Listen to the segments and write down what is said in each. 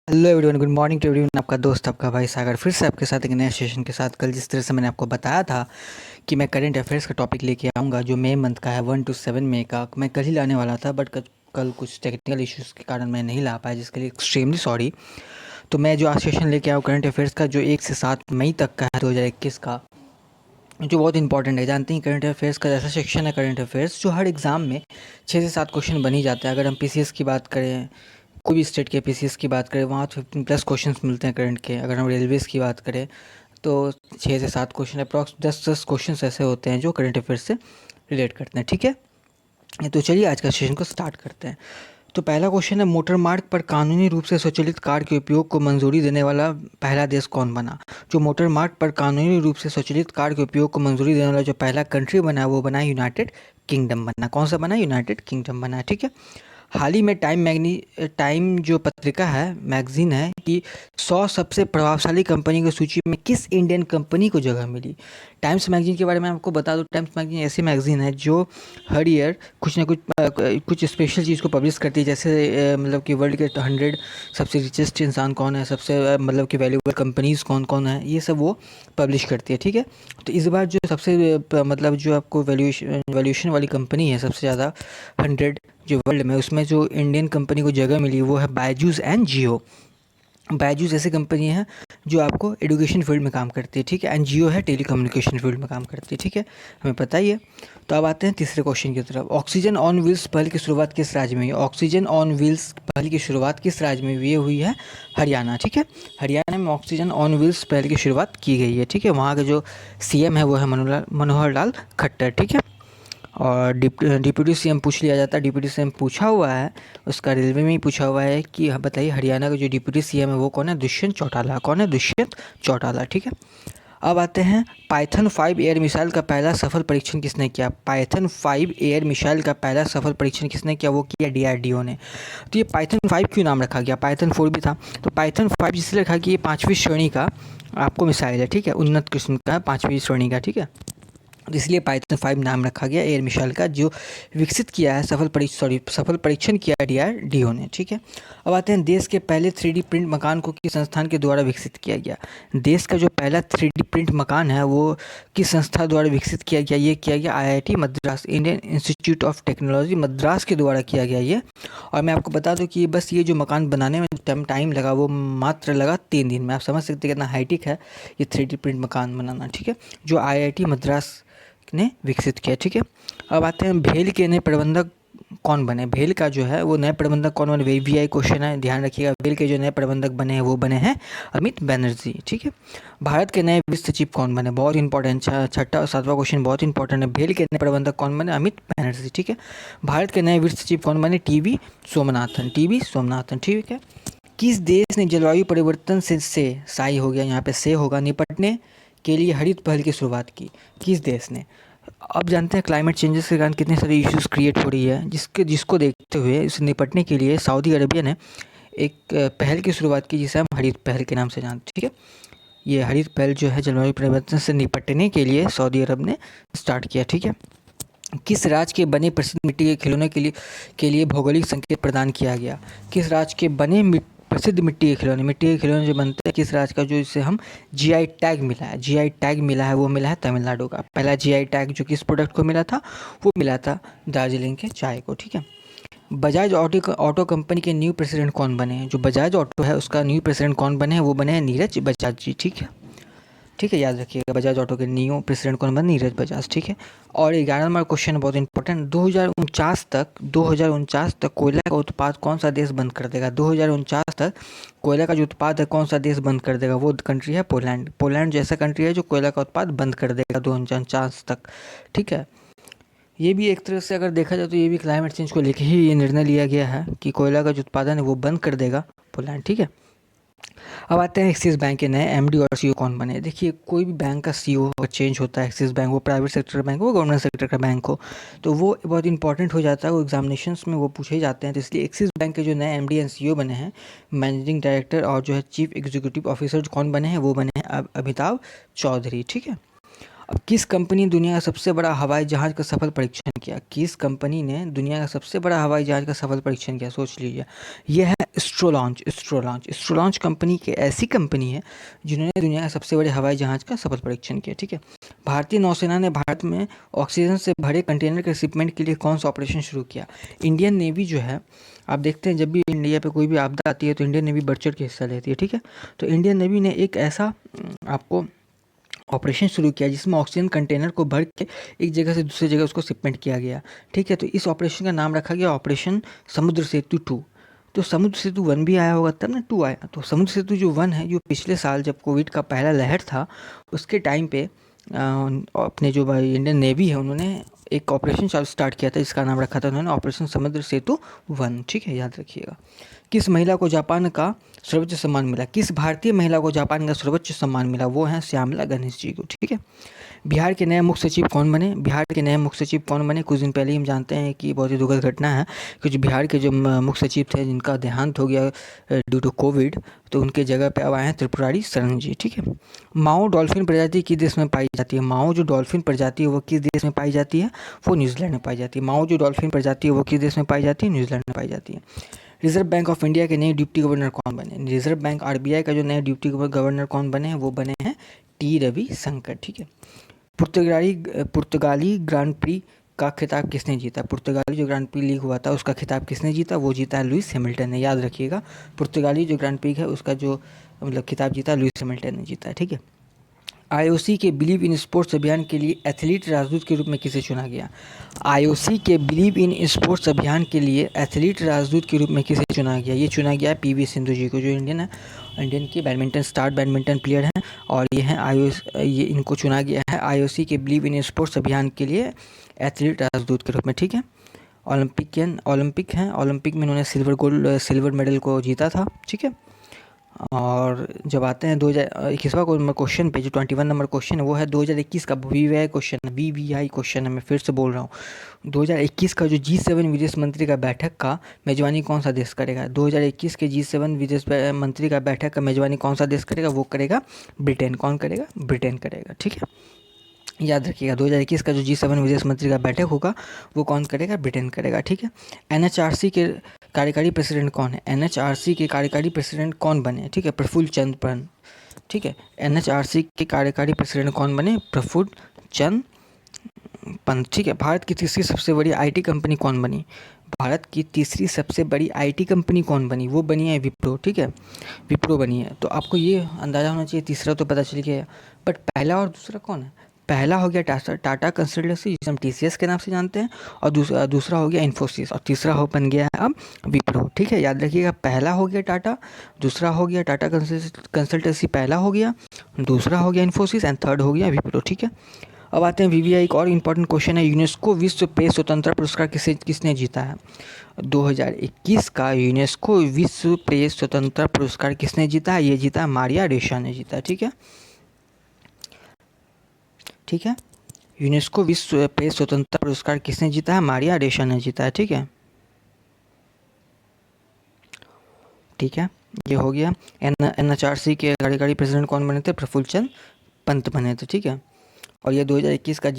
Hello everyone, good morning to everyone. आपका दोस्त आपका भाई सागर फिर से आपके साथ एक नए सेशन के साथ। कल जिस तरह से मैंने आपको बताया था कि मैं करंट अफेयर्स का टॉपिक लेके आऊँगा जो मई मंथ का है 1 to 7 मई का, मैं कल ही लाने वाला था बट कल कुछ टेक्निकल इश्यूज़ के कारण मैं नहीं ला पाया, जिसके लिए एक्सट्रीमली सॉरी। तो मैं जो आज सेशन लेके आऊँ करंट अफेयर्स का जो 1 से 7 मई तक का है 2021 का, जो बहुत इंपॉर्टेंट है। जानते हैं करंट अफेयर्स का ऐसा सेक्शन है करंट अफेयर्स जो हर एग्ज़ाम में 6 से 7 क्वेश्चन बन ही जाता है। अगर हम पीसीएस की बात करें, कोई भी स्टेट के पीसीएस की बात करें, वहाँ 15+ क्वेश्चंस मिलते हैं करंट के। अगर हम रेलवेज़ की बात करें तो 6 से 7 क्वेश्चन, अप्रॉक्स 10 क्वेश्चन ऐसे होते हैं जो करंट अफेयर्स से रिलेट करते हैं। ठीक है, तो चलिए आज का सेशन को स्टार्ट करते हैं। तो पहला क्वेश्चन है, मोटर मार्ग पर कानूनी रूप से स्वचालित कार के उपयोग को मंजूरी देने वाला पहला देश कौन बना। जो मोटर मार्ग पर कानूनी रूप से स्वचालित कार के उपयोग को मंजूरी देने वाला जो पहला कंट्री बना वो बना यूनाइटेड किंगडम बना। कौन सा बना? यूनाइटेड किंगडम बना। ठीक है, हाल ही में टाइम जो पत्रिका है, मैगजीन है, कि 100 सबसे प्रभावशाली कंपनी की सूची में किस इंडियन कंपनी को जगह मिली। टाइम्स मैगजीन के बारे में आपको बता दूं, टाइम्स मैगजीन ऐसी मैगजीन है जो हर ईयर कुछ ना कुछ स्पेशल चीज़ को पब्लिश करती है। जैसे मतलब कि वर्ल्ड के 100 सबसे रिचेस्ट इंसान कौन है, सबसे मतलब कि वैल्यूएबल कंपनीज़ कौन कौन है, ये सब वो पब्लिश करती है। ठीक है, तो इस बार जो सबसे मतलब जो आपको वैल्यूएशन वाली कंपनी है सबसे ज़्यादा 100 जो वर्ल्ड में, उसमें जो इंडियन कंपनी को जगह मिली वो है बायजूस एंड जियो। बायजूस ऐसी कंपनी है जो आपको एजुकेशन फील्ड में काम करती है। ठीक है, एंड जियो है टेलीकम्युनिकेशन फील्ड में काम करती है। ठीक है, हमें पता ही है। तो अब आते हैं तीसरे क्वेश्चन की तरफ। ऑक्सीजन ऑन व्हील्स पहल की शुरुआत किस राज्य में हुई? ऑक्सीजन ऑन व्हील्स पहल की शुरुआत किस राज्य में हुई? ये हुई है हरियाणा। ठीक है, हरियाणा में ऑक्सीजन ऑन व्हील्स पहल की शुरुआत की गई है। ठीक है, वहाँ का जो सीएम है वो है मनोहर लाल खट्टर। ठीक है, और डिप्यूटी सीएम पूछ लिया जाता है, डिप्यूटी सीएम पूछा हुआ है, उसका रेलवे में ही पूछा हुआ है कि बताइए हरियाणा का जो डिप्यूटी सीएम है वो कौन है? दुष्यंत चौटाला। कौन है? दुष्यंत चौटाला। ठीक है, अब आते हैं, पाइथन 5 एयर मिसाइल का पहला सफल परीक्षण किसने किया? पाइथन 5 एयर मिसाइल का पहला सफल परीक्षण किसने किया? वो किया डीआरडीओ ने। तो ये पाइथन 5 क्यों नाम रखा गया? पाइथन 4 भी था, तो पाइथन 5 इसलिए रखा कि ये 5वीं श्रेणी का आपको मिसाइल है। ठीक है, उन्नत किस्म का है, 5वीं श्रेणी का। ठीक है, तो इसलिए पाइथन 5 नाम रखा गया एयर मिसाइल का, जो विकसित किया है सफल परीक्षण किया है डीआरडीओ ने। ठीक है, अब आते हैं, देश के पहले 3D प्रिंट मकान को किस संस्थान के द्वारा विकसित किया गया? देश का जो पहला 3D प्रिंट मकान है वो किस संस्था द्वारा विकसित किया गया? ये किया गया IIT Madras, Indian institute of technology Madras के द्वारा किया गया ये। और मैं आपको बता दूं कि बस ये जो मकान बनाने में टाइम लगा वो मात्र लगा 3 दिन में। आप समझ सकते हैं कितना हाईटेक है ये 3D प्रिंट मकान बनाना। ठीक है, जो आईआईटी मद्रास ने विकसित किया। ठीक है, अब आते हैं, भेल के नए प्रबंधक कौन बने? भेल का जो है वो नए प्रबंधक कौन बने? वीवीआई क्वेश्चन है, ध्यान रखिएगा। भेल के जो नए प्रबंधक बने हैं वो बने हैं अमित बनर्जी। ठीक है, भारत के नए वित्त सचिव कौन बने? बहुत इंपॉर्टेंट, छठा और सातवां क्वेश्चन बहुत इंपॉर्टेंट है। भेल के नए प्रबंधक कौन बने? अमित बनर्जी। ठीक है, भारत के नए वित्त सचिव कौन बने? टीवी सोमनाथन। टीवी सोमनाथन। ठीक है, किस देश ने जलवायु परिवर्तन से साई हो गया, यहाँ पे से होगा, निपटने के लिए हरित पहल की शुरुआत की? किस देश ने? अब जानते हैं क्लाइमेट चेंजेस के कारण कितने सारे इश्यूज क्रिएट हो रही है, जिसको देखते हुए इसे निपटने के लिए सऊदी अरबिया ने एक पहल की शुरुआत की जिसे हम हरित पहल के नाम से जानते हैं। ठीक है, ये हरित पहल जो है जलवायु परिवर्तन से निपटने के लिए सऊदी अरब ने स्टार्ट किया। ठीक है, किस राज्य के बने प्रसिद्ध मिट्टी के खिलौने के लिए भौगोलिक संकेत प्रदान किया गया? किस राज्य के बने प्रसिद्ध मिट्टी के खिलौने जो बनते हैं किस राज्य का, जो इसे हम जीआई टैग मिला है, जीआई टैग मिला है, वो मिला है तमिलनाडु का। पहला जीआई टैग जो किस प्रोडक्ट को मिला था? वो मिला था दार्जिलिंग के चाय को। ठीक है, बजाज ऑटो कंपनी के न्यू प्रेसिडेंट कौन बने हैं? जो बजाज ऑटो है उसका न्यू प्रेसिडेंट कौन बने हैं? वो बने हैं नीरज बजाज जी। ठीक है, ठीक है, याद रखिएगा, बजाज ऑटो के न्यू प्रेसिडेंट कौन बने? नीरज बजाज। ठीक है, और 11 नंबर क्वेश्चन बहुत इंपॉर्टेंट, 2049 तक कोयला का उत्पाद कौन सा देश बंद कर देगा? 2049 तक कोयला का जो उत्पाद है कौन सा देश बंद कर देगा? वो कंट्री है पोलैंड। पोलैंड जैसा कंट्री है जो कोयला का उत्पाद बंद कर देगा 2049 तक। ठीक है, ये भी एक तरह से अगर देखा जाए तो ये भी क्लाइमेट चेंज को लेकर ही ये निर्णय लिया गया है कि कोयला का जो उत्पादन है वो बंद कर देगा पोलैंड। ठीक है, अब आते हैं, एक्सिस बैंक के नए एमडी और सीईओ कौन बने? देखिए, कोई भी बैंक का सीईओ अगर चेंज होता है, एक्सिस बैंक वो प्राइवेट सेक्टर का बैंक हो, गवर्नमेंट सेक्टर का बैंक हो, तो वो बहुत इंपॉर्टेंट हो जाता है, वो एग्जामिनेशंस में वो पूछे जाते हैं। तो इसलिए एक्सिस बैंक के जो नए एमडी एंड सीईओ बने हैं, मैनेजिंग डायरेक्टर और जो है चीफ एग्जीक्यूटिव ऑफिसर कौन बने हैं? वो बने हैं अमिताभ चौधरी। ठीक है, अब किस कंपनी ने दुनिया का सबसे बड़ा हवाई जहाज़ का सफल परीक्षण किया? किस कंपनी ने दुनिया का सबसे बड़ा हवाई जहाज़ का सफल परीक्षण किया? सोच लीजिए। यह है एस्ट्रोलॉन्च। एस्ट्रोलॉन्च कंपनी की ऐसी कंपनी है जिन्होंने दुनिया का सबसे बड़े हवाई जहाज़ का सफल परीक्षण किया। ठीक है। भारतीय नौसेना ने भारत में ऑक्सीजन से भरे कंटेनर के शिपमेंट के लिए कौन सा ऑपरेशन शुरू किया? इंडियन नेवी जो है, आप देखते हैं जब भी इंडिया पे कोई भी आपदा आती है तो इंडियन नेवी बढ़ चढ़ के हिस्सा लेती है। ठीक है। तो इंडियन नेवी ने एक ऐसा आपको ऑपरेशन शुरू किया जिसमें ऑक्सीजन कंटेनर को भर के एक जगह से दूसरी जगह उसको शिपमेंट किया गया। ठीक है। तो इस ऑपरेशन का नाम रखा गया ऑपरेशन समुद्र सेतु 2। तो समुद्र सेतु 1 भी आया होगा तब ना 2 आया। तो समुद्र सेतु जो 1 है, जो पिछले साल जब कोविड का पहला लहर था उसके टाइम पे अपने जो भाई इंडियन नेवी है उन्होंने एक ऑपरेशन स्टार्ट किया था, जिसका नाम रखा था उन्होंने ऑपरेशन समुद्र सेतु 1। ठीक है, याद रखिएगा। किस महिला को जापान का सर्वोच्च सम्मान मिला? किस भारतीय महिला को जापान का सर्वोच्च सम्मान मिला? वो हैं श्यामला गणेश जी को। ठीक है। बिहार के नए मुख्य सचिव कौन बने? बिहार के नए मुख्य सचिव कौन बने? कुछ दिन पहले ही हम जानते हैं कि बहुत ही दुखद घटना है कि जो बिहार के जो मुख्य सचिव थे जिनका देहांत हो गया ड्यू टू कोविड, तो उनके जगह पे अब आए हैं त्रिपुरारी शरण जी। ठीक है। माओ डॉल्फिन प्रजाति किस देश में पाई जाती है? माओ जो डॉल्फिन प्रजाति है वो किस देश में पाई जाती है? वो न्यूजीलैंड में पाई जाती है। माओ जो डॉल्फिन प्रजाति है वो किस देश में पाई जाती है? न्यूजीलैंड में पाई जाती है। रिजर्व बैंक ऑफ इंडिया के नए डिप्टी गवर्नर कौन बने? रिजर्व बैंक आरबीआई का जो नए डिप्टी गवर्नर कौन बने हैं? वो बने हैं टी रविशंकर। ठीक है। पुर्तगाली ग्रांड प्री का खिताब किसने जीता? पुर्तगाली जो ग्रांड प्री लीग हुआ था उसका खिताब किसने जीता? वो जीता है लुइस हैमिल्टन ने। याद रखिएगा, पुर्तगाली जो ग्रांड प्री है उसका जो मतलब खिताब जीता लुइस हैमिल्टन ने जीता है। ठीक है। आईओसी के बिलीव इन स्पोर्ट्स अभियान के लिए एथलीट राजदूत के रूप में किसे चुना गया? आईओसी के बिलीव इन स्पोर्ट्स अभियान के लिए एथलीट राजदूत के रूप में किसे चुना गया? ये चुना गया पीवी सिंधु जी को, जो इंडियन की बैडमिंटन स्टार बैडमिंटन प्लेयर हैं, और ये हैं ये इनको चुना गया है आईओसी के बिलीव इन स्पोर्ट्स अभियान के लिए एथलीट राजदूत के रूप में। ठीक है। ओलंपिक में इन्होंने सिल्वर मेडल को जीता था। ठीक है। और जब आते हैं 2021वां क्वेश्चन पे, जो 21 नंबर क्वेश्चन है वो है 2021 का वीवीआई क्वेश्चन है, मैं फिर से बोल रहा हूँ। 2021 का जो G7 विदेश मंत्री का बैठक का मेजबानी कौन सा देश करेगा? 2021 के G7 विदेश मंत्री का बैठक का मेजबानी कौन सा देश करेगा? वो करेगा ब्रिटेन। कौन करेगा? ब्रिटेन करेगा। ठीक है, याद रखिएगा 2021 का जो G7 विदेश मंत्री का बैठक होगा वो कौन करेगा? ब्रिटेन करेगा। ठीक है। एनएचआरसी के कार्यकारी प्रेसिडेंट कौन है? एनएचआरसी के कार्यकारी प्रेसिडेंट कौन बने? ठीक है, प्रफुल्ल चंद्र पंत। ठीक है, एनएचआरसी के कार्यकारी प्रेसिडेंट कौन बने? प्रफुल्ल चंद्र पंत। ठीक है। भारत की तीसरी सबसे बड़ी आईटी कंपनी कौन बनी? भारत की तीसरी सबसे बड़ी आईटी कंपनी कौन बनी? वो बनी है विप्रो। ठीक है, विप्रो बनी है। तो आपको ये अंदाज़ा होना चाहिए, तीसरा तो पता चल गया, बट पहला और दूसरा कौन है? पहला हो गया टाटा कंसल्टेंसी, जिसे हम टीसीएस के नाम से जानते हैं, और दूसरा हो गया इन्फोसिस, और तीसरा बन गया है अब विप्रो। ठीक है, याद रखिएगा, पहला हो गया टाटा, दूसरा हो गया टाटा कंसल्टेंसी, पहला हो गया, दूसरा हो गया इन्फोसिस, एंड थर्ड हो गया विप्रो। ठीक है। अब आते हैं वीवीआई। एक और इम्पॉर्टेंट क्वेश्चन है, यूनेस्को विश्व प्रेस स्वतंत्रता पुरस्कार किसने जीता है? 2021 का यूनेस्को विश्व प्रेस स्वतंत्रता पुरस्कार किसने जीता है? ये जीता मारिया रेशा ने जीता। ठीक है। ठीक है, यूनेस्को विश्व प्रेस स्वतंत्रता पुरस्कार किसने जीता है? मारिया रेशा ने जीता है। ठीक है। ठीक है, ये हो गया। एनएचआरसी के कार्यकारी प्रेसिडेंट कौन बने थे? प्रफुल्ल चंद्र पंत बने थे। ठीक है। और ये 2021 का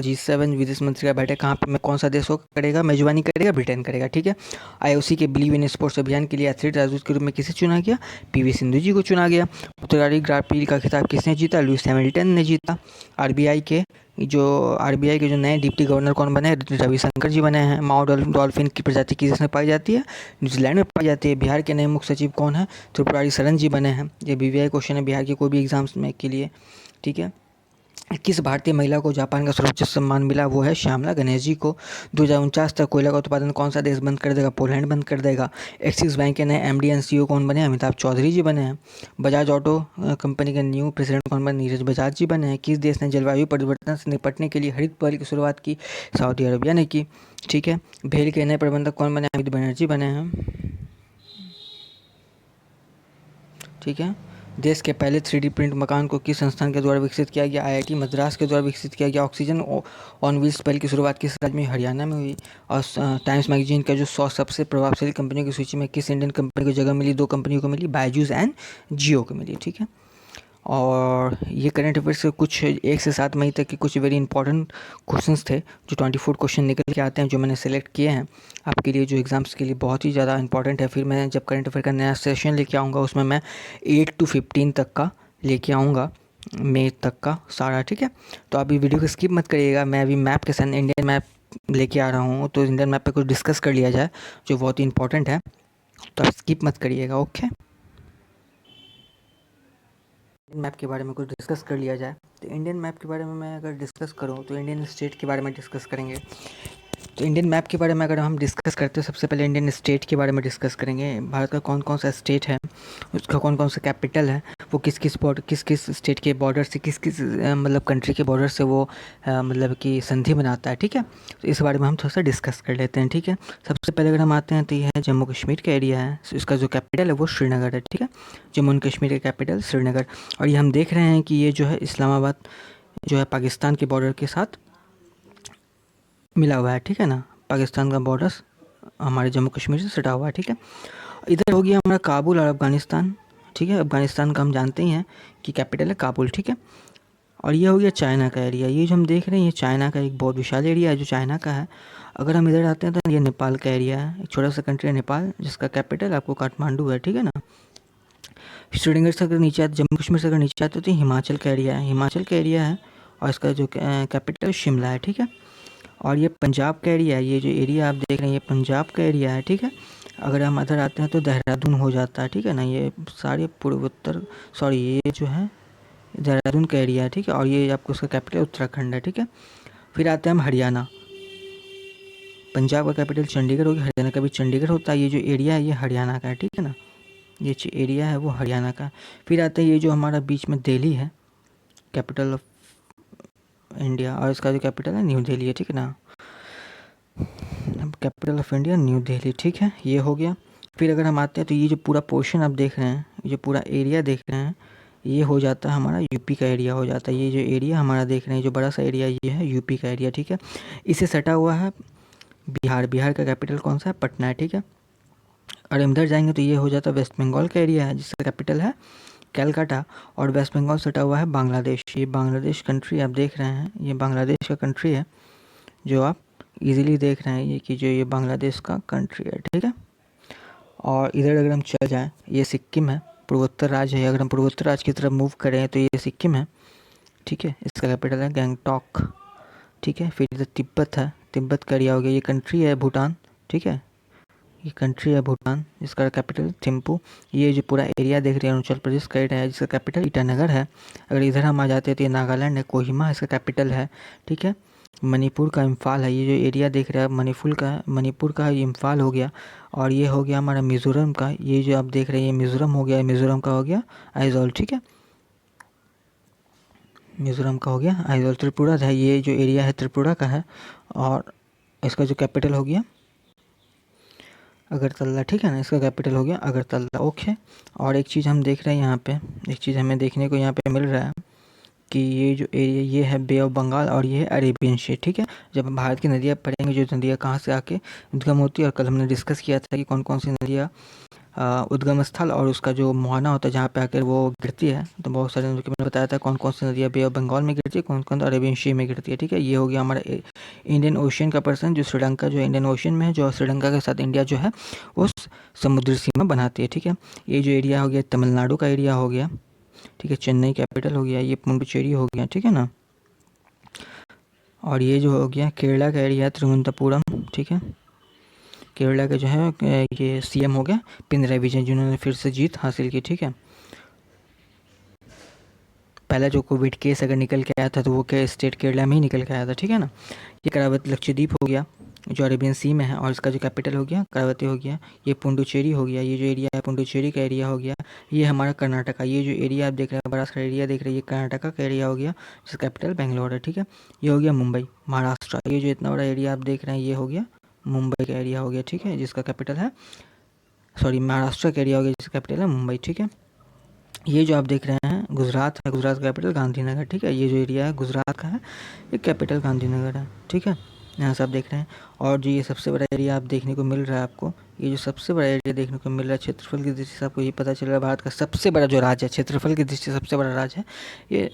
G7 विदेश मंत्री का बैठक कहाँ पे में कौन सा देश करेगा? मेजबानी करेगा ब्रिटेन करेगा। ठीक है। आईओसी के बिलीव इन स्पोर्ट्स अभियान के लिए एथलीट राजदूत के रूप में किसे चुना गया? पीवी सिंधु जी को चुना गया। पुर्तगाली ग्रांड प्री का खिताब किसने जीता? लुइस हैमिल्टन ने जीता। आरबीआई के जो नए डिप्टी गवर्नर कौन बने? रविशंकर जी बने हैं। माओ डॉल्फिन की प्रजाति किस देश में पाई जाती है? न्यूजीलैंड में पाई जाती है। बिहार के नए मुख्य सचिव कौन है? त्रिपुरारी शरण जी बने हैं। ये वीवीआई क्वेश्चन है बिहार के कोई भी एग्जाम्स में के लिए। ठीक है। किस भारतीय महिला को जापान का सर्वोच्च सम्मान मिला? वो है श्यामला गणेश जी को। 2049 तक कोयला का उत्पादन कौन सा देश बंद कर देगा? पोलैंड बंद कर देगा। एक्सिस बैंक के नए एमडी एंड सीईओ कौन बने? अमिताभ चौधरी जी बने हैं। बजाज ऑटो कंपनी के न्यू प्रेसिडेंट कौन बने? नीरज बजाज जी बने हैं। किस देश ने जलवायु परिवर्तन से निपटने के लिए हरित पहल की शुरुआत की? सऊदी अरबिया ने की। ठीक है। भेल के नए प्रबंधक कौन बने? अमित बनर्जी बने हैं। ठीक है। देश के पहले 3D प्रिंट मकान को किस संस्थान के द्वारा विकसित किया गया? आईआईटी मद्रास के द्वारा विकसित किया गया। ऑक्सीजन ऑन व्हील्स पहल की शुरुआत किस राज्य में? हरियाणा में हुई। और टाइम्स मैगजीन का जो 100 सबसे प्रभावशाली कंपनियों की सूची में किस इंडियन कंपनी को जगह मिली? 2 कंपनियों को मिली, बायजूस एंड जियो को मिली। ठीक है। और ये करंट अफेयर्स से कुछ 1 से 7 मई तक के कुछ वेरी इंपॉर्टेंट क्वेश्चंस थे, जो 24 क्वेश्चन निकल के आते हैं, जो मैंने सेलेक्ट किए हैं आपके लिए, जो एग्ज़ाम्स के लिए बहुत ही ज़्यादा इंपॉर्टेंट है। फिर मैं जब करंट अफेयर का नया सेशन लेके आऊँगा, उसमें मैं 8 to 15 तक का लेके आऊँगा, मई तक का सारा, ठीक है। तो आप ये वीडियो को स्किप मत करिएगा। मैं अभी मैप के साथ इंडियन मैप लेके आ रहा हूँ, तो इंडियन मैप पे कुछ डिस्कस कर लिया जाए जो बहुत ही इंपॉर्टेंट है, तो आप स्किप मत करिएगा, ओके। इंडियन मैप के बारे में कुछ डिस्कस कर लिया जाए। तो इंडियन मैप के बारे में मैं अगर डिस्कस करूँ तो इंडियन स्टेट के बारे में डिस्कस करेंगे। तो इंडियन मैप के बारे में अगर हम डिस्कस करते हैं, सबसे पहले इंडियन स्टेट के बारे में डिस्कस करेंगे। भारत का कौन कौन सा स्टेट है, उसका कौन कौन सा कैपिटल है, वो किस किस स्टेट के बॉर्डर से, किस किस मतलब कंट्री के बॉर्डर से वो मतलब कि संधि बनाता है, ठीक है। तो इस बारे में हम थोड़ा सा डिस्कस कर लेते हैं, ठीक है। सबसे पहले अगर हम आते हैं तो ये है जम्मू कश्मीर का एरिया है, इसका जो कैपिटल है वो श्रीनगर है, ठीक है। जम्मू एंड कश्मीर का कैपिटल श्रीनगर। और ये हम देख रहे हैं कि ये जो है इस्लामाबाद जो है पाकिस्तान के बॉर्डर के साथ मिला हुआ है, ठीक है ना। पाकिस्तान का बॉर्डर हमारे जम्मू कश्मीर से सटा हुआ है, ठीक है। इधर हो गया हमारा काबुल और अफ़गानिस्तान, ठीक है। अफ़गानिस्तान का हम जानते ही हैं कि कैपिटल है काबुल, ठीक है। और ये हो गया चाइना का एरिया। ये जो हम देख रहे हैं ये चाइना का एक बहुत विशाल एरिया है जो चाइना का है। अगर हम इधर आते हैं तो ये नेपाल का एरिया है, एक छोटा सा कंट्री है नेपाल, जिसका कैपिटल आपको काठमांडू है, ठीक है ना। श्रीनगर से अगर नीचे आते, जम्मू कश्मीर से अगर नीचे आते तो हिमाचल का एरिया है, हिमाचल का एरिया है, और इसका जो कैपिटल शिमला है, ठीक है। और ये पंजाब का एरिया है, ये जो एरिया आप देख रहे हैं ये पंजाब का एरिया है, ठीक है। अगर हम इधर आते हैं तो देहरादून हो जाता है, ठीक है ना। ये सारे पूर्वोत्तर, सॉरी ये जो है देहरादून का एरिया है, ठीक है। और ये आपको उसका कैपिटल उत्तराखंड है, ठीक है। फिर आते हैं हम हरियाणा। पंजाब का कैपिटल चंडीगढ़ हो गया, हरियाणा का भी चंडीगढ़ होता है। ये जो एरिया है ये हरियाणा का है, ठीक है ना। ये जो एरिया है वो हरियाणा का। फिर आते हैं ये जो हमारा बीच में दिल्ली है, कैपिटल ऑफ इंडिया, और इसका जो कैपिटल है न्यू दिल्ली है, ठीक है ना। Capital of India new Delhi, ठीक है, ये हो गया। फिर अगर हम आते हैं तो ये जो पूरा पोर्शन आप देख रहे हैं, ये जो पूरा एरिया देख रहे हैं, ये हो जाता है हमारा यूपी का एरिया हो जाता है। ये जो एरिया हमारा देख रहे हैं, जो बड़ा सा एरिया ये है यूपी का एरिया, ठीक है। इसे सटा हुआ है बिहार। बिहार का कैपिटल कौन सा है, पटना है, ठीक है। और इधर जाएंगे तो ये हो जाता है वेस्ट बंगाल का एरिया है, जिसका कैपिटल है कैलकाटा। और वेस्ट बंगाल सटा हुआ है बांग्लादेश। ये बांग्लादेश कंट्री आप देख रहे हैं, ये बांग्लादेश का कंट्री है, जो आप इजीली देख रहे हैं ये कि जो ये बांग्लादेश का कंट्री है, ठीक है। और इधर अगर हम चल जाएं, ये सिक्किम है, पूर्वोत्तर राज्य है। अगर हम पूर्वोत्तर राज्य की तरफ मूव करें तो ये सिक्किम है, ठीक है। इसका कैपिटल है गैंगटॉक, ठीक है। फिर इधर तिब्बत है, तिब्बत का एरिया हो गया। ये कंट्री है भूटान, ठीक है। ये कंट्री है भूटान, इसका कैपिटल थिम्पू। ये जो पूरा एरिया देख रहे हैं अरुणाचल प्रदेश का एरिया है, जिसका कैपिटल ईटानगर है। अगर इधर हम आ जाते हैं तो ये नागालैंड है, कोहिमा इसका कैपिटल है, ठीक है। मणिपुर का इम्फाल है। ये जो एरिया देख रहे हैं मणिपुर का इम्फाल हो गया। और ये हो गया हमारा मिज़ोरम का, ये जो आप देख रहे हैं ये मिज़ोरम हो गया, मिज़ोरम का हो गया आइजॉल, ठीक है। मिज़ोरम का हो गया आइजॉल। त्रिपुरा है, ये जो एरिया है त्रिपुरा का है, और इसका जो कैपिटल हो गया अगरतला, ठीक है ना। इसका कैपिटल हो गया अगरतला, ओके। और एक चीज़ हम देख रहे हैं यहाँ पे, एक चीज़ हमें देखने को यहाँ पे मिल रहा है कि ये जो एरिया ये है बे ऑफ बंगाल, और ये है अरेबियन सी, ठीक है। जब हम भारत की नदियाँ पढ़ेंगे, जो नदियाँ कहाँ से आके उद्गम होती है, और कल हमने डिस्कस किया था कि कौन कौन सी नदियाँ उद्गम स्थल और उसका जो मुहाना होता है जहाँ पे आकर वो गिरती है, तो बहुत सारे नदियों के मैंने बताया था कौन कौन सी नदियाँ बे ऑफ बंगाल में गिरती है, कौन कौन अरेबियन सी में गिरती है, ठीक है। ये हो गया हमारा इंडियन ओशियन का पर्सन, जो श्रीलंका जो इंडियन ओशियन में है, जो श्रीलंका के साथ इंडिया जो है वो समुद्री सीमा बनाती है, ठीक है। ये जो एरिया हो गया तमिलनाडु का एरिया हो गया, ठीक है। चेन्नई कैपिटल हो गया, ये पुडुचेरी हो गया, ठीक है ना। और ये जो हो गया केरला का एरिया तिरुवनंतपुरम, ठीक है। केरला का जो है ये सीएम हो गया पिनराई विजयन, जिन्होंने फिर से जीत हासिल की, ठीक है। पहला जो कोविड केस अगर निकल के आया था तो वो क्या स्टेट केरला में ही निकल के आया था, ठीक है ना। ये करावती लक्षद्वीप हो गया जो अरेबियन सी में है, और इसका जो कैपिटल हो गया करावती हो गया। ये पुडुचेरी हो गया, ये जो एरिया है पुडुचेरी का एरिया हो गया। ये हमारा कर्नाटका, ये जो एरिया आप देख रहे हैं बड़ा सा एरिया देख रहे हैं, ये कर्नाटका का एरिया हो गया, जिसका कैपिटल बेंगलोर है, ठीक है। ये हो गया मुंबई महाराष्ट्र। ये जो इतना बड़ा एरिया आप देख रहे हैं ये हो गया मुंबई का एरिया हो गया, ठीक है, जिसका कैपिटल है, सॉरी महाराष्ट्र का एरिया हो गया जिसका कैपिटल है मुंबई, ठीक है। ये जो आप देख रहे हैं गुजरात है, गुजरात का कैपिटल गांधीनगर, ठीक है। ये जो एरिया है गुजरात का है, ये कैपिटल गांधीनगर है, ठीक है। यहाँ से आप देख रहे हैं। और जो ये सबसे बड़ा एरिया आप देखने को मिल रहा है आपको, ये जो सबसे बड़ा एरिया देखने को मिल रहा है क्षेत्रफल की दृष्टि से, आपको ये पता चल रहा है भारत का सबसे बड़ा जो राज्य है क्षेत्रफल की दृष्टि से सबसे बड़ा राज्य है, ये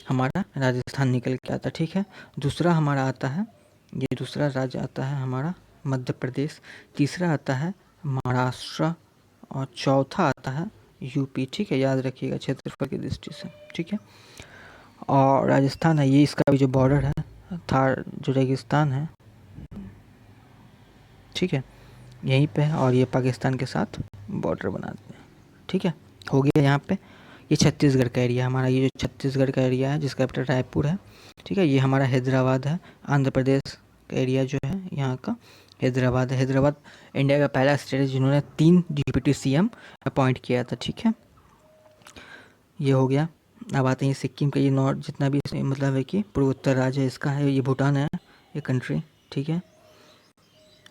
हमारा राजस्थान निकल के आता है। ठीक है, दूसरा हमारा आता है, ये दूसरा राज्य आता है हमारा मध्य प्रदेश, तीसरा आता है महाराष्ट्र और चौथा आता है यूपी। ठीक है, याद रखिएगा क्षेत्रफल की दृष्टि से। ठीक है, और राजस्थान है, ये इसका भी जो बॉर्डर है थार जो रेगिस्तान है, ठीक है, यहीं पे है, और ये पाकिस्तान के साथ बॉर्डर बनाते हैं। ठीक है, हो गया यहाँ पे। ये छत्तीसगढ़ का एरिया हमारा, ये जो छत्तीसगढ़ का एरिया है जिसका कैपिटल रायपुर है। ठीक है, ये हमारा हैदराबाद है। आंध्र प्रदेश का एरिया जो है यहाँ का हैदराबाद है। हैदराबाद इंडिया का पहला स्टेट है जिन्होंने 3 डिप्टी सीएम अपॉइंट किया था। ठीक है, ये हो गया। अब आते हैं सिक्किम का, ये नॉर्थ जितना भी मतलब है कि पूर्वोत्तर राज्य है इसका है। ये भूटान है, ये कंट्री। ठीक है,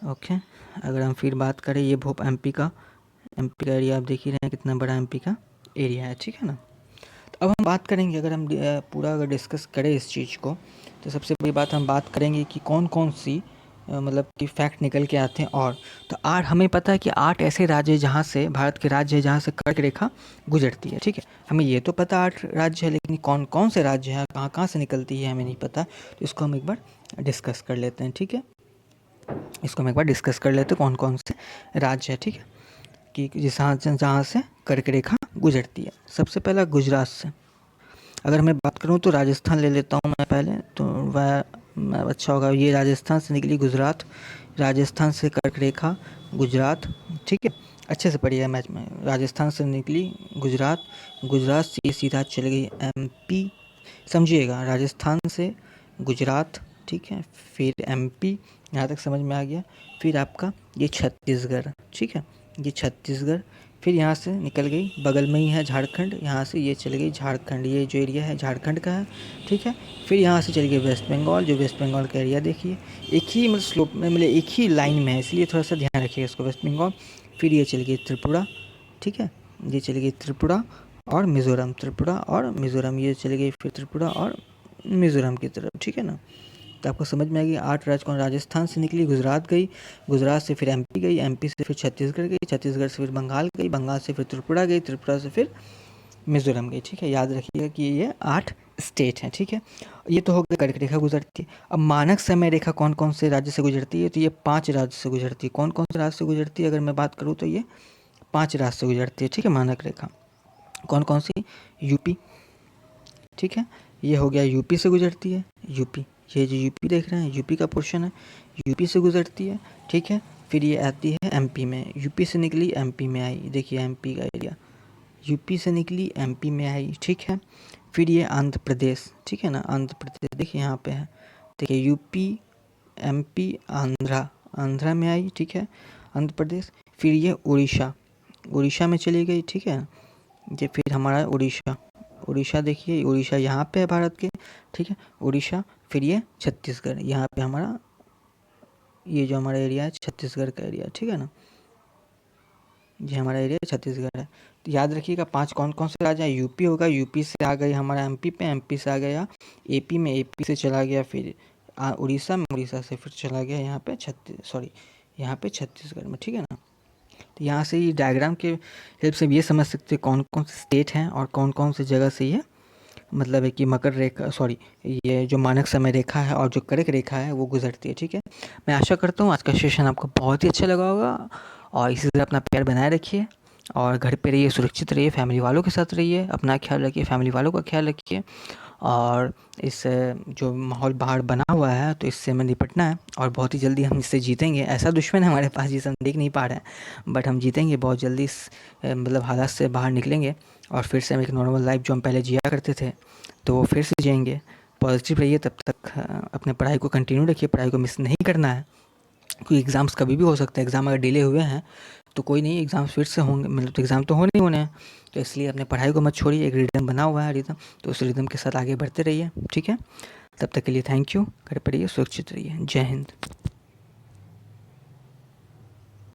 ओके। अगर हम फिर बात करें ये भोप एमपी का एरिया आप देख ही रहे हैं कितना बड़ा एमपी का एरिया है। ठीक है ना। तो अब हम बात करेंगे, अगर हम पूरा अगर डिस्कस करें इस चीज़ को, तो सबसे बड़ी बात हम बात करेंगे कि कौन कौन सी मतलब कि फैक्ट निकल के आते हैं। और तो 8 हमें पता है कि 8 ऐसे राज्य है जहाँ से भारत के राज्य है जहाँ से कर्क रेखा गुजरती है। ठीक है, हमें ये तो पता 8 राज्य है, लेकिन कौन कौन से राज्य हैं, कहाँ कहाँ से निकलती है, हमें नहीं पता। तो इसको हम एक बार डिस्कस कर लेते हैं। ठीक है, इसको हम एक बार डिस्कस कर लेते हैं कौन कौन से राज्य है। ठीक है, कि जहाँ से कर्क रेखा गुजरती है। सबसे पहला गुजरात से अगर मैं बात करूँ तो राजस्थान ले लेता हूँ मैं पहले, तो वह अच्छा होगा। ये राजस्थान से निकली गुजरात, राजस्थान से कर्क रेखा गुजरात। ठीक है, अच्छे से पढ़िए मैच में। राजस्थान से निकली गुजरात, गुजरात से सीधा चल गई एमपी। समझिएगा, राजस्थान से गुजरात, ठीक है, फिर एमपी, यहाँ तक समझ में आ गया। फिर आपका ये छत्तीसगढ़। ठीक है, ये छत्तीसगढ़। फिर यहाँ से निकल गई, बगल में ही है झारखंड, यहाँ से ये चली गई झारखंड, ये जो एरिया है झारखंड का है। ठीक है, फिर यहाँ से चली गई वेस्ट बंगाल, जो वेस्ट बंगाल का एरिया देखिए एक ही मतलब स्लोप में, मतलब एक ही लाइन में है, इसलिए थोड़ा सा ध्यान रखिएगा इसको, वेस्ट बंगाल। फिर ये चली गई त्रिपुरा। ठीक है, ये चली गई त्रिपुरा और मिज़ोरम, त्रिपुरा और मिज़ोरम, ये चली गई फिर त्रिपुरा और मिज़ोरम की तरफ। ठीक है ना। तो आपको समझ में आएगी 8 राज्य कौन। राजस्थान से निकली गुजरात गई, गुजरात से फिर एमपी गई, एमपी से फिर छत्तीसगढ़ गई, छत्तीसगढ़ से फिर बंगाल गई, बंगाल से फिर त्रिपुरा गई, त्रिपुरा से फिर मिज़ोरम गई। ठीक है, याद रखिएगा कि ये 8 स्टेट हैं। ठीक है, ये तो हो गया कर्क रेखा गुजरती है। अब मानक समय रेखा कौन कौन से राज्य से गुजरती है, तो ये 5 राज्य से गुजरती है। कौन कौन से राज्य से गुजरती है अगर मैं बात करूँ तो ये 5 राज्य से गुजरती है। ठीक है, मानक रेखा कौन कौन सी, यूपी। ठीक है, ये हो गया यूपी से गुजरती है, यूपी, ये जो यूपी देख रहे हैं यूपी का पोर्शन है, यूपी से गुजरती है। ठीक है, फिर ये आती है एमपी में, यूपी से निकली एमपी में आई, देखिए एमपी का एरिया, यूपी से निकली एमपी में आई। ठीक है, फिर ये आंध्र प्रदेश। ठीक है ना, आंध्र प्रदेश देखिए यहाँ पे है, देखिए यूपी एमपी आंध्रा, आंध्रा में आई। ठीक है, आंध्र प्रदेश। फिर ये उड़ीसा, उड़ीसा में चली गई। ठीक है, ये फिर हमारा उड़ीसा, उड़ीसा देखिए, उड़ीसा यहाँ पे है भारत के। ठीक है, उड़ीसा। फिर ये छत्तीसगढ़, यहाँ पे हमारा ये जो हमारा एरिया है छत्तीसगढ़ का एरिया। ठीक है ना, ये हमारा एरिया छत्तीसगढ़ है। तो याद रखिएगा 5 कौन कौन से राज्य हैं। यूपी होगा, यूपी से आ गई हमारा एमपी पे, एमपी से आ गया एपी में, एपी से चला गया फिर उड़ीसा में, उड़ीसा से फिर चला गया यहाँ पे यहाँ पे छत्तीसगढ़ में। ठीक है ना। तो यहाँ से ये डायग्राम के हेल्प से ये समझ सकते हैं कौन कौन से स्टेट हैं और कौन कौन से जगह से ये मतलब है कि मकर रेखा ये जो मानक समय रेखा है और जो कर्क रेखा है वो गुजरती है। ठीक है, मैं आशा करता हूँ आज का सेशन आपको बहुत ही अच्छा लगा होगा, और इसी तरह अपना प्यार बनाए रखिए और घर पे रहिए, सुरक्षित रहिए, फैमिली वालों के साथ रहिए, अपना ख्याल रखिए, फैमिली वालों का ख्याल रखिए। और इस जो माहौल बाहर बना हुआ है तो इससे हमें निपटना है और बहुत ही जल्दी हम इससे जीतेंगे। ऐसा दुश्मन है हमारे पास जिसे हम देख नहीं पा रहे हैं, बट हम जीतेंगे बहुत जल्दी। इस मतलब हालात से बाहर निकलेंगे और फिर से हम एक नॉर्मल लाइफ जो हम पहले जिया करते थे तो वो फिर से जिएंगे। पॉजिटिव रहिए, तब तक अपने पढ़ाई को कंटिन्यू रखिए, पढ़ाई को मिस नहीं करना है, क्योंकि एग्ज़ाम्स कभी भी हो सकते हैं। एग्ज़ाम अगर डिले हुए हैं तो कोई नहीं, एग्ज़ाम फिर से होंगे, मतलब तो एग्ज़ाम तो होने ही होने हैं। तो इसलिए अपने पढ़ाई को मत छोड़िए, एक रिदम बना हुआ है रिदम, तो उस रिदम के साथ आगे बढ़ते रहिए। ठीक है, तब तक के लिए थैंक यू, घर पर रहिए, सुरक्षित रहिए, जय हिंद।